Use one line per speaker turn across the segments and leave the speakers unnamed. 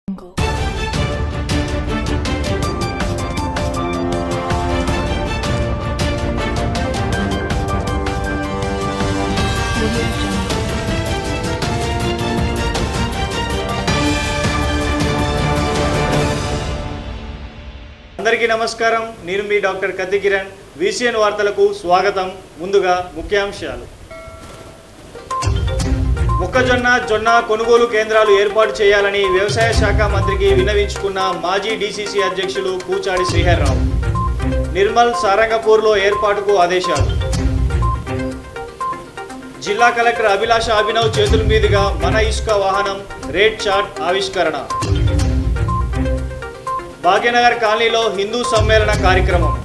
అందరికీ నమస్కారం. నేను మీ డాక్టర్ కత్తి కిరణ్. విసిఎన్ వార్తలకు స్వాగతం. ముందుగా ముఖ్యాంశాలు. మొక్కజొన్న జొన్న కొనుగోలు కేంద్రాలు ఏర్పాటు చేయాలని వ్యవసాయ శాఖ మంత్రికి విన్నవించుకున్న మాజీ డీసీసీ అధ్యక్షులు కూచాడి శ్రీహర్రావు. నిర్మల్ సారంగపూర్లో ఏర్పాటుకు ఆదేశాలు. జిల్లా కలెక్టర్ అభిలాష అభినవ్ చేతుల మీదుగా మన ఇసుక వాహనం రేట్ చార్ట్ ఆవిష్కరణ. భాగ్యనగర్ కాలనీలో హిందూ సమ్మేళన కార్యక్రమం.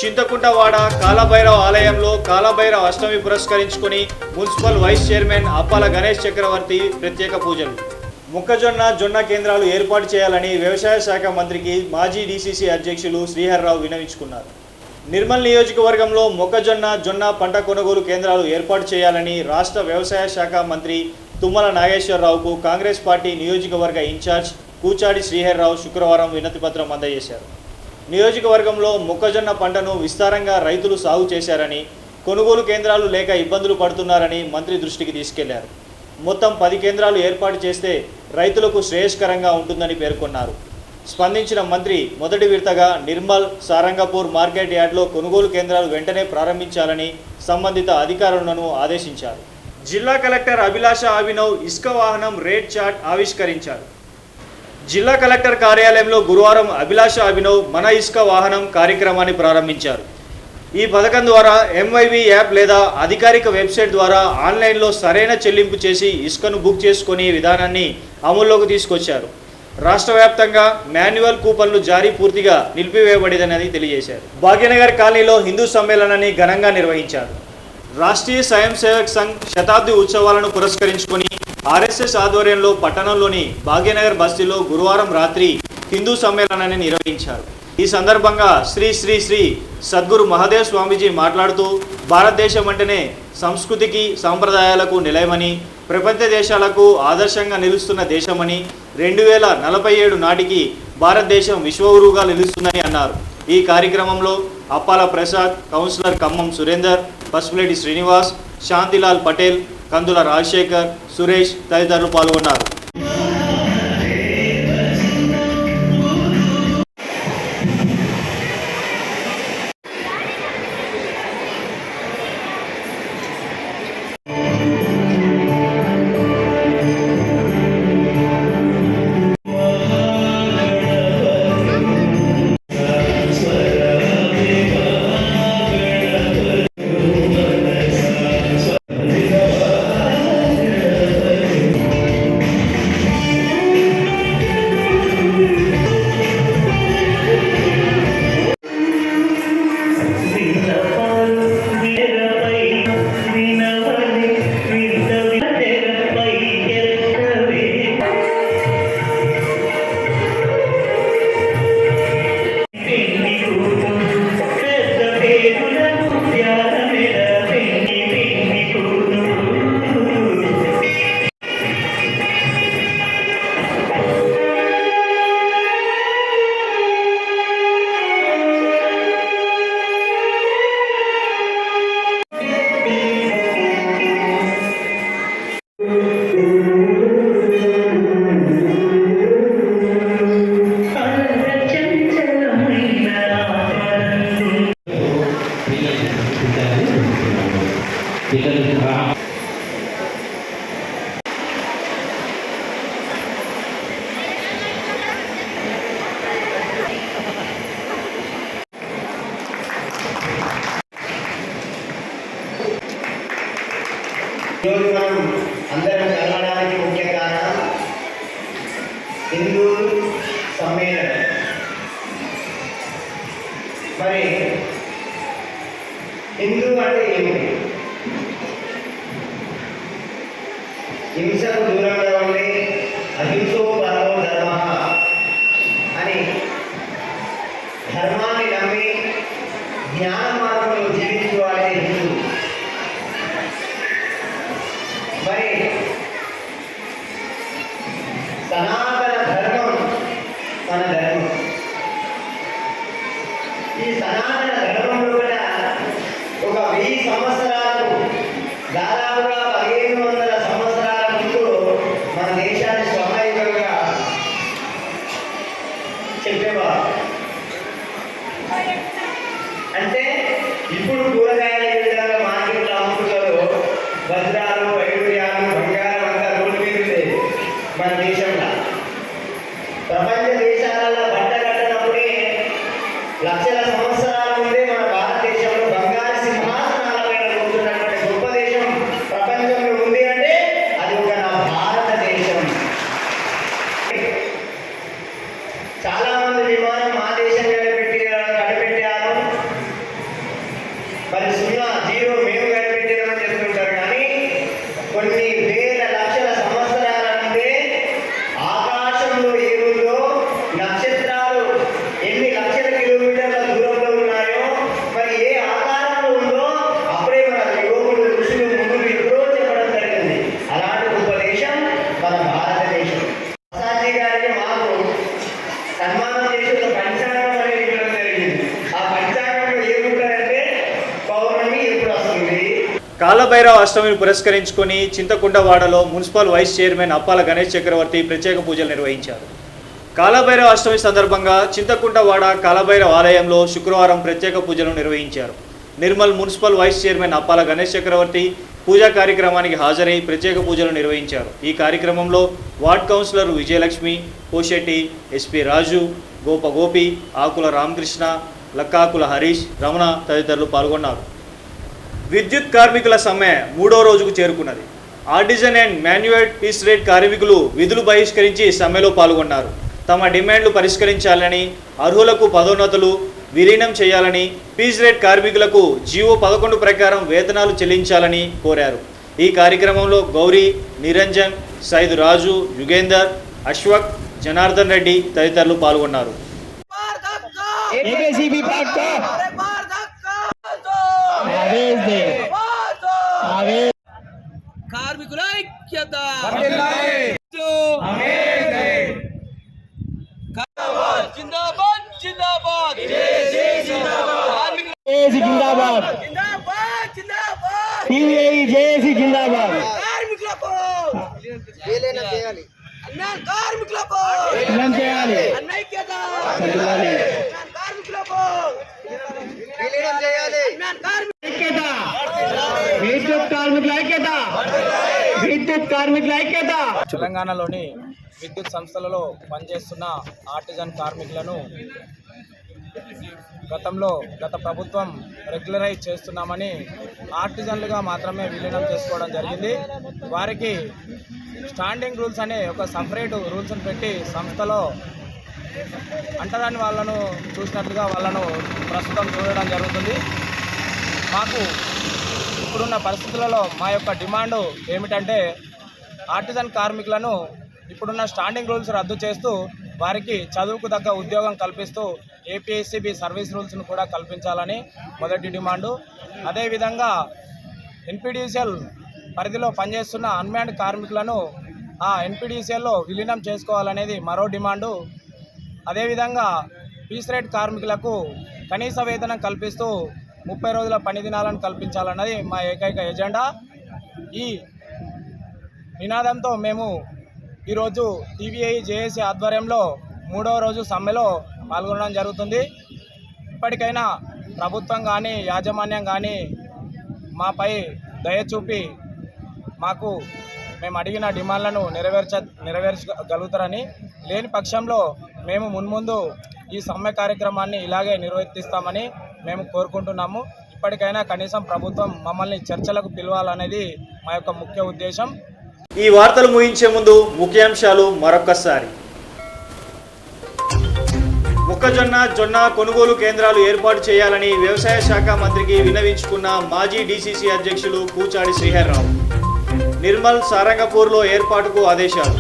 చింతకుంటవాడ కాలభైరవ ఆలయంలో కాలభైరవ అష్టమి పురస్కరించుకొని municipal vice chairman Appala Ganesh చక్రవర్తి ప్రత్యేక పూజలు. మొక్కజొన్న జొన్న కేంద్రాలు ఏర్పాటు చేయాలని వ్యవసాయ శాఖ మంత్రికి మాజీ డీసీసీ అధ్యక్షులు శ్రీహర్రావు విన్నవించుకున్నారు. నిర్మల్ నియోజకవర్గంలో మొక్కజొన్న జొన్న పంట కొనుగోలు కేంద్రాలు ఏర్పాటు చేయాలని రాష్ట్ర వ్యవసాయ శాఖ మంత్రి తుమ్మల నాగేశ్వరరావుకు కాంగ్రెస్ పార్టీ నియోజకవర్గ ఇన్ఛార్జ్ కూచాడి శ్రీహర్రావు శుక్రవారం వినతిపత్రం అందజేశారు. నియోజకవర్గంలో మొక్కజొన్న పంటను విస్తారంగా రైతులు సాగు చేశారని, కొనుగోలు కేంద్రాలు లేక ఇబ్బందులు పడుతున్నారని మంత్రి దృష్టికి తీసుకెళ్లారు. మొత్తం 10 కేంద్రాలు ఏర్పాటు చేస్తే రైతులకు శ్రేయస్కరంగా ఉంటుందని పేర్కొన్నారు. స్పందించిన మంత్రి మొదటి విడతగా నిర్మల్ సారంగపూర్ మార్కెట్ యార్డ్లో కొనుగోలు కేంద్రాలు వెంటనే ప్రారంభించాలని సంబంధిత అధికారులను ఆదేశించారు. జిల్లా కలెక్టర్ అభిలాష అభినవ్ ఇసుక వాహనం రేట్ చార్ట్ ఆవిష్కరించారు. జిల్లా కలెక్టర్ కార్యాలయంలో గురువారం అభిలాష అభినవ్ మన ఇసుక వాహనం కార్యక్రమాన్ని ప్రారంభించారు. ఈ పథకం ద్వారా ఎంవైవి యాప్ లేదా అధికారిక వెబ్సైట్ ద్వారా ఆన్లైన్లో సరైన చెల్లింపు చేసి ఇసుకను బుక్ చేసుకునే విధానాన్ని అమల్లోకి తీసుకొచ్చారు. రాష్ట్ర వ్యాప్తంగా మాన్యువల్ కూపన్లు జారీ పూర్తిగా నిలిపివేయబడిందని తెలియజేశారు. భాగ్యనగర్ కాలనీలో హిందూ సమ్మేళనాన్ని ఘనంగా నిర్వహించారు. రాష్ట్రీయ స్వయం సేవక్ సంఘ్ శతాబ్ది ఉత్సవాలను పురస్కరించుకొని ఆర్ఎస్ఎస్ ఆధ్వర్యంలో పట్టణంలోని భాగ్యనగర్ బస్తీలో గురువారం రాత్రి హిందూ సమ్మేళనాన్ని నిర్వహించారు. ఈ సందర్భంగా శ్రీ శ్రీ శ్రీ సద్గురు మహాదేవ్ స్వామీజీ మాట్లాడుతూ భారతదేశం అంటేనే సంస్కృతికి సాంప్రదాయాలకు నిలయమని, ప్రపంచ దేశాలకు ఆదర్శంగా నిలుస్తున్న దేశమని, 2047 నాటికి భారతదేశం విశ్వగురువుగా నిలుస్తుందని అన్నారు. ఈ కార్యక్రమంలో అప్పాల ప్రసాద్, కౌన్సిలర్ ఖమ్మం సురేందర్, పసుపులేటి శ్రీనివాస్, శాంతిలాల్ పటేల్, కందుల రాజశేఖర్, సురేష్ తదితరులు పాల్గొన్నారు.
మనం అందరం కలవడానికి ముఖ్య కారణం హిందూ సమ్మేళనం. మరి హిందూ అంటే ఏమిటి? హింసకు దూరంగా ఉండి అహింసో పరమో ధర్మ అని ధర్మాన్ని నమ్మి జ్ఞాన మార్గంలో జీవించుకోవాలి హిందూ. మరి దేశంలో. ప్రపంచ దేశాలలో బట్టగట్టనప్పుడే లక్షల సంవత్సరాల ముందే మన భారతదేశంలో బంగారు సింహాసనాల పైన కూర్చున్నటువంటి గొప్ప దేశం ప్రపంచంలో ఉంది అంటే అది ఒక నా భారతదేశం. చాలా మంది విమానం మా దేశం కనిపెట్టారు, మరి 0 మేము కనిపెట్టామని చెప్తుంటారు. కానీ కొన్ని వేల లక్షల సంవత్సరాల నుండే ఆకాశంలో ఏముందో, నక్షత్రాలు ఎన్ని లక్షల కిలోమీటర్ల దూరంలో ఉన్నాయో, మరి ఏ ఆకారంలో ఉందో అప్పుడే మన యోగులు ఋషులు మునులు ఎప్పుడో చెప్పడం జరిగింది. అలాంటి గొప్ప దేశం మన భారతదేశం. ప్రసాద్ గారికి మాకు సన్మానం చేసి ఒక పంచాంగం అనేది ఇవ్వడం జరిగింది. ఆ పంచాంగంలో ఏముంటారంటే పౌర్ణమి ఎప్పుడు వస్తుంది.
కాలభైరవ అష్టమిని పురస్కరించుకొని చింతకుంటవాడలో municipal vice chairman Appala Ganesh చక్రవర్తి ప్రత్యేక పూజలు నిర్వహించారు. కాలభైరవ అష్టమి సందర్భంగా చింతకుంటవాడ కాలభైరవ ఆలయంలో శుక్రవారం ప్రత్యేక పూజలు నిర్వహించారు. Nirmal municipal vice chairman Appala Ganesh Chakravarthi పూజా కార్యక్రమానికి హాజరై ప్రత్యేక పూజలు నిర్వహించారు. ఈ కార్యక్రమంలో ward councillor Vijayalakshmi, Poshetti, SP Raju, Gopagopi, Akula Ramakrishna, Lakkakula Harish, Ramana తదితరులు పాల్గొన్నారు. విద్యుత్ కార్మికుల సమ్మె 3వ రోజుకు చేరుకున్నది. Artisan and manual piece rate కార్మికులు విధులు బహిష్కరించి సమ్మెలో పాల్గొన్నారు. తమ డిమాండ్లు పరిష్కరించాలని, అర్హులకు పదోన్నతులు విలీనం చేయాలని, పీస్ రేట్ కార్మికులకు జీవో 11 ప్రకారం వేతనాలు చెల్లించాలని కోరారు. ఈ కార్యక్రమంలో గౌరీ, నిరంజన్, సైద్ రాజు, యుగేందర్, అశ్వక్, జనార్దన్ రెడ్డి తదితరులు పాల్గొన్నారు.
కార్మికుల ఐక్యత జిందాబాద్ జిందాబాద్
జిందాబాద్ జిందాబాద్
కార్మికులకు విలీనం చేయాలి. కార్మికులకు
చేయాలి.
ఐక్యత కార్మికులకు విలీనం చేయాలి.
విద్యుత్ కార్మికుల ఐక్యత, విద్యుత్ కార్మికుల ఐక్యత.
తెలంగాణలోని విద్యుత్ సంస్థలలో పనిచేస్తున్న ఆర్టిజన్ కార్మికులను గత ప్రభుత్వం రెగ్యులరైజ్ చేస్తున్నామని ఆర్టిజన్లుగా మాత్రమే విలీనం చేసుకోవడం జరిగింది. వారికి స్టాండింగ్ రూల్స్ అనే ఒక సపరేట్ రూల్స్ని పెట్టి సంస్థలో అంటరాని వాళ్ళను చూసినట్లుగా వాళ్ళను ప్రస్తుతం చూడడం జరుగుతుంది. మాకు ఇప్పుడున్న పరిస్థితులలో మా యొక్క డిమాండ్ ఏమిటంటే ఆర్టిజన్ కార్మికులను ఇప్పుడున్న స్టాండింగ్ రూల్స్ రద్దు చేస్తూ వారికి చదువుకు తగ్గ ఉద్యోగం కల్పిస్తూ ఏపీఎస్సీబీ సర్వీస్ రూల్స్ను కూడా కల్పించాలని మొదటి డిమాండు. అదేవిధంగా ఎన్పిడిసిఎల్ పరిధిలో పనిచేస్తున్న అన్మ్యాన్డ్ కార్మికులను ఆ ఎన్పిడిసిఎల్లో విలీనం చేసుకోవాలనేది మరో డిమాండు. అదేవిధంగా పీస్ రేట్ కార్మికులకు కనీస వేతనం కల్పిస్తూ 30 రోజుల పని దినాలను కల్పించాలన్నది మా ఏకైక ఎజెండా. ఈ నినాదంతో మేము ఈరోజు టీవీఐ జేఏసీ ఆధ్వర్యంలో 3వ రోజు సమ్మెలో పాల్గొనడం జరుగుతుంది. ఇప్పటికైనా ప్రభుత్వం కానీ యాజమాన్యం కానీ మాపై దయ చూపి మేము అడిగిన డిమాండ్లను నెరవేర్చగలుగుతారని, లేని పక్షంలో మేము మున్ముందు ఈ సమ్మె కార్యక్రమాన్ని ఇలాగే నిర్వర్తిస్తామని మేము కోరుకుంటున్నాము. ఇప్పటికైనా కనీసం ప్రభుత్వం మమ్మల్ని చర్చలకు పిలవాలనేది మా యొక్క ముఖ్య ఉద్దేశం.
ఈ వార్తలు ముగించే ముందు ముఖ్యాంశాలు మరొక్కసారి. జొన్న కొనుగోలు కేంద్రాలు ఏర్పాటు చేయాలని వ్యవసాయ శాఖ మంత్రికి విన్నవించుకున్న మాజీ డీసీసీ అధ్యక్షులు కూచాడి శ్రీహర్రావు. నిర్మల్ సారంగపూర్లో ఏర్పాటుకు ఆదేశాలు.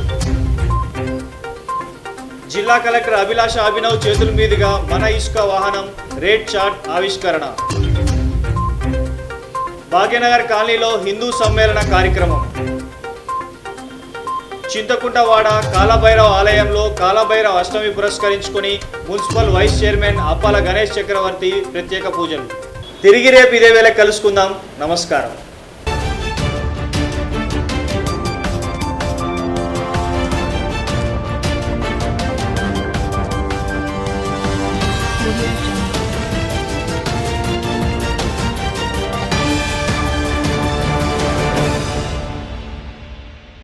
జిల్లా కలెక్టర్ అభిలాష అభినవ్ చేతుల మీదుగా మన ఇసుక వాహనం రేట్ చార్ట్ ఆవిష్కరణ. భాగ్యనగర్ కాలనీలో హిందూ సమ్మేళన కార్యక్రమం. చింతకుంటవాడ కాలభైరవ ఆలయంలో కాలభైరవ అష్టమి పురస్కరించుకొని municipal vice chairman Appala Ganesh చక్రవర్తి ప్రత్యేక పూజలు. తిరిగి రేపు ఇదే వేళ కలుసుకుందాం. నమస్కారం.